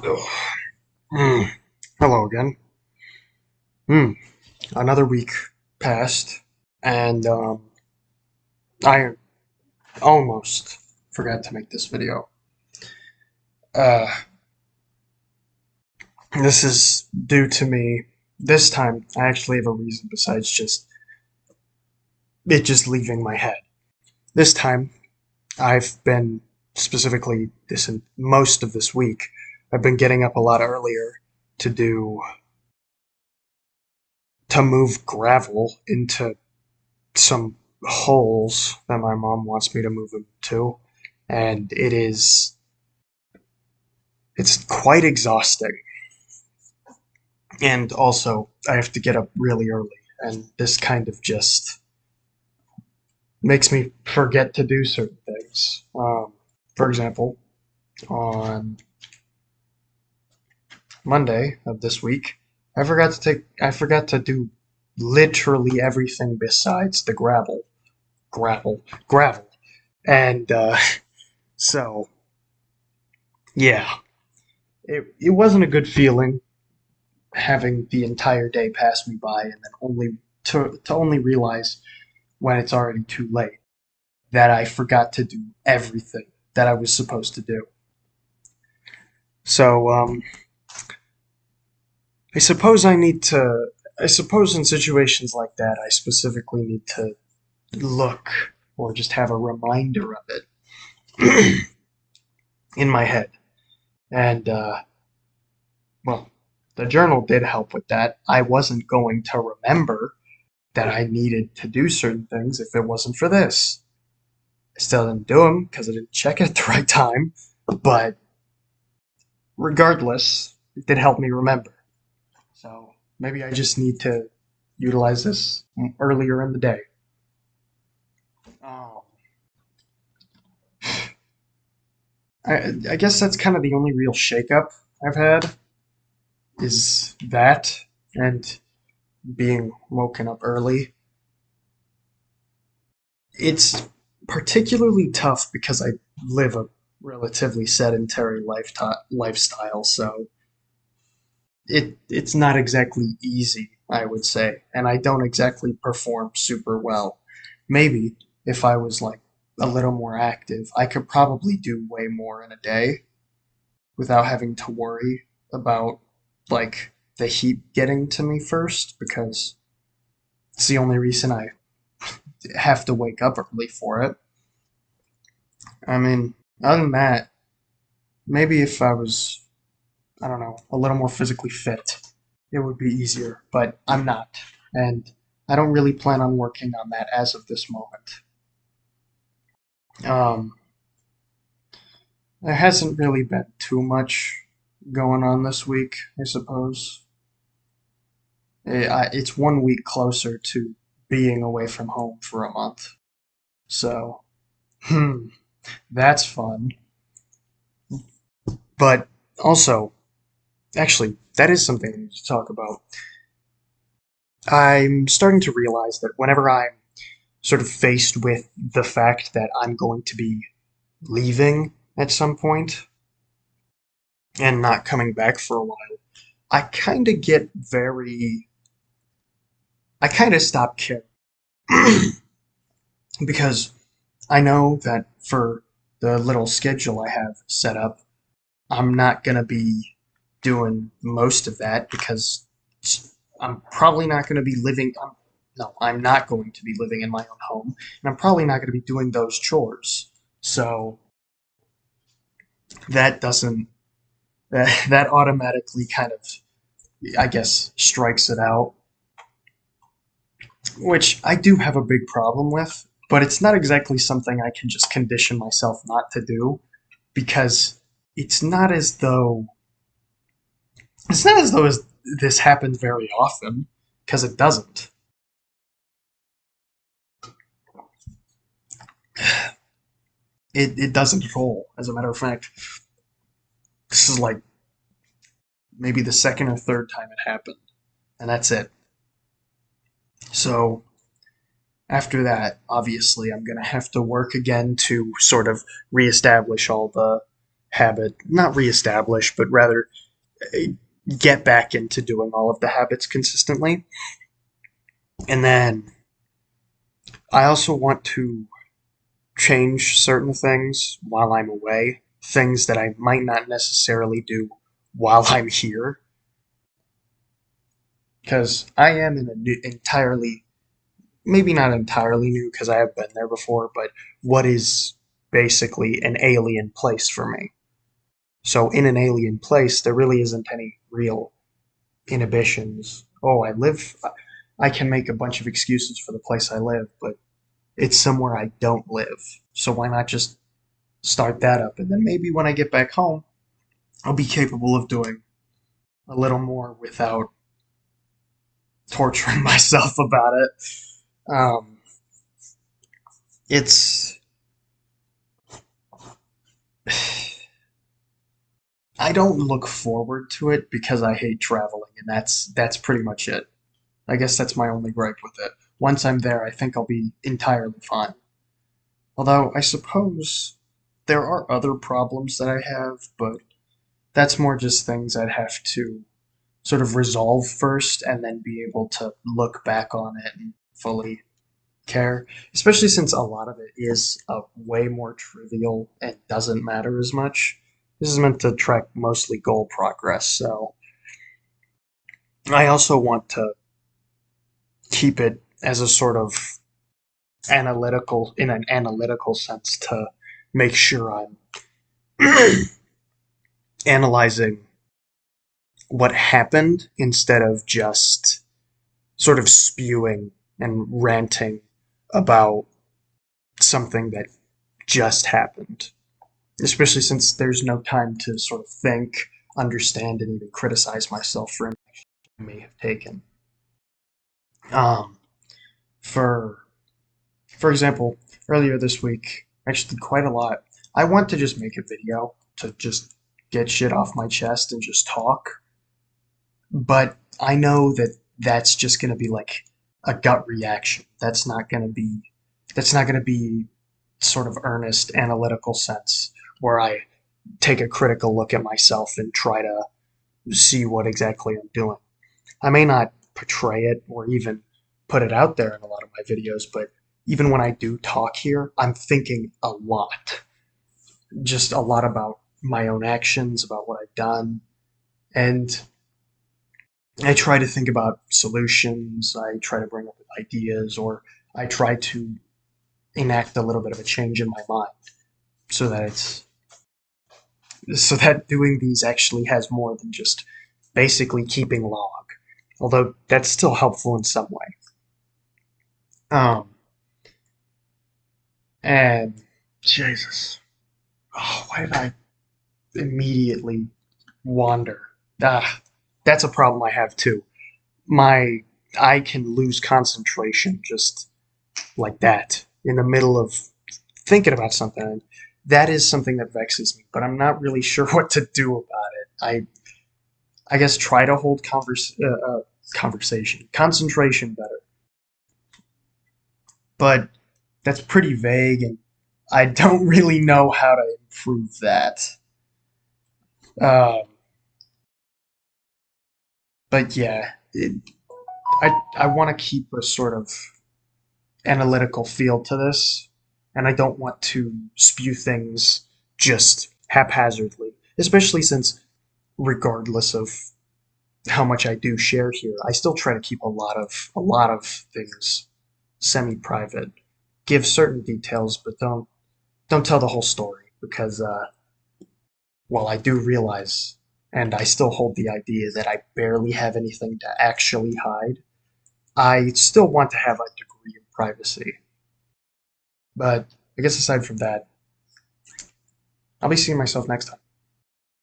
Ugh. Mm. Hello again. Mm. Another week passed, and I almost forgot to make this video. Uh, this is due to me. This time, I actually have a reason besides just it just leaving my head. This time, I've been specifically this in most of this week. I've been getting up a lot earlier to do to move gravel into some holes that my mom wants me to move him to, and it's quite exhausting. And also, I have to get up really early, and this kind of just makes me forget to do certain things. For example, on Monday of this week, I forgot to do literally everything besides the gravel, and so yeah, it wasn't a good feeling having the entire day pass me by and then only realize when it's already too late that I forgot to do everything that I was supposed to do. So I suppose I need to. I suppose in situations like that, I specifically need to look or just have a reminder of it in my head. And well, the journal did help with that. I wasn't going to remember that I needed to do certain things if it wasn't for this. I still didn't do them because I didn't check it at the right time, but regardless, it did help me remember. So maybe I just need to utilize this earlier in the day. Um, I guess that's kind of the only real shakeup I've had is that and being woken up early. It's particularly tough because I live a relatively sedentary lifestyle, so it's not exactly easy, I would say, and I don't exactly perform super well. Maybe if I was like a little more active, I could probably do way more in a day without having to worry about like the heat getting to me first because it's the only reason I have to wake up early for it. I mean, other than that, maybe if I was, I don't know, a little more physically fit, it would be easier, but I'm not. And I don't really plan on working on that as of this moment. Um, there hasn't really been too much going on this week, I suppose. It's 1 week closer to being away from home for a month. So, hmm, that's fun. But also, actually, that is something I need to talk about. I'm starting to realize that whenever I'm sort of faced with the fact that I'm going to be leaving at some point and not coming back for a while, I kind of get very. I kind of stop caring. Because I know that for the little schedule I have set up, I'm not going to be doing most of that because I'm probably not going to be living. No, I'm not going to be living in my own home, and I'm probably not going to be doing those chores. So that doesn't that automatically kind of, I guess, strikes it out, which I do have a big problem with. But it's not exactly something I can just condition myself not to do because it's not as though it's not as though this happens very often because it doesn't. It doesn't at all. As a matter of fact, this is like maybe the second or third time it happened, and that's it. So after that, obviously, I'm gonna have to work again to sort of reestablish all the habit, not reestablish, but rather get back into doing all of the habits consistently. And then I also want to change certain things while I'm away, things that I might not necessarily do while I'm here, because I am in a new, entirely, maybe not entirely new, because I have been there before, but what is basically an alien place for me. So in an alien place, there really isn't any real inhibitions. Oh, I can make a bunch of excuses for the place I live, but it's somewhere I don't live. So why not just start that up? And then maybe when I get back home, I'll be capable of doing a little more without torturing myself about it. Um, it's I don't look forward to it because I hate traveling, and that's pretty much it. I guess that's my only gripe with it. Once I'm there, I think I'll be entirely fine. Although I suppose there are other problems that I have, but that's more just things I'd have to sort of resolve first and then be able to look back on it and fully care. Especially since a lot of it is way more trivial and doesn't matter as much. This is meant to track mostly goal progress, so I also want to keep it as a sort of analytical, in an analytical sense, to make sure I'm analyzing what happened instead of just sort of spewing and ranting about something that just happened. Especially since there's no time to sort of think, understand, and even criticize myself for any I may have taken. Um, for for example, earlier this week, I actually did quite a lot. I want to just make a video to just get shit off my chest and just talk, but I know that that's just going to be like a gut reaction. That's not going to be sort of earnest analytical sense where I take a critical look at myself and try to see what exactly I'm doing. I may not portray it or even put it out there in a lot of my videos, but even when I do talk here, I'm thinking a lot. Just a lot about my own actions, about what I've done, and I try to think about solutions. I try to bring up ideas, or I try to enact a little bit of a change in my mind so that it's so that doing these actually has more than just basically keeping log. Although that's still helpful in some way. Um, and Jesus, oh, why did I immediately wander? Ah, that's a problem I have too. My I can lose concentration just like that in the middle of thinking about something. That is something that vexes me, but I'm not really sure what to do about it. I guess try to hold conversation, concentration better, but that's pretty vague, and I don't really know how to improve that. Um, but yeah, I want to keep a sort of analytical feel to this, and I don't want to spew things just haphazardly, especially since, regardless of how much I do share here, I still try to keep a lot of things semi-private. Give certain details, but don't tell the whole story because, well, I do realize, and I still hold the idea that I barely have anything to actually hide. I still want to have a degree of privacy. But I guess aside from that, I'll be seeing myself next time.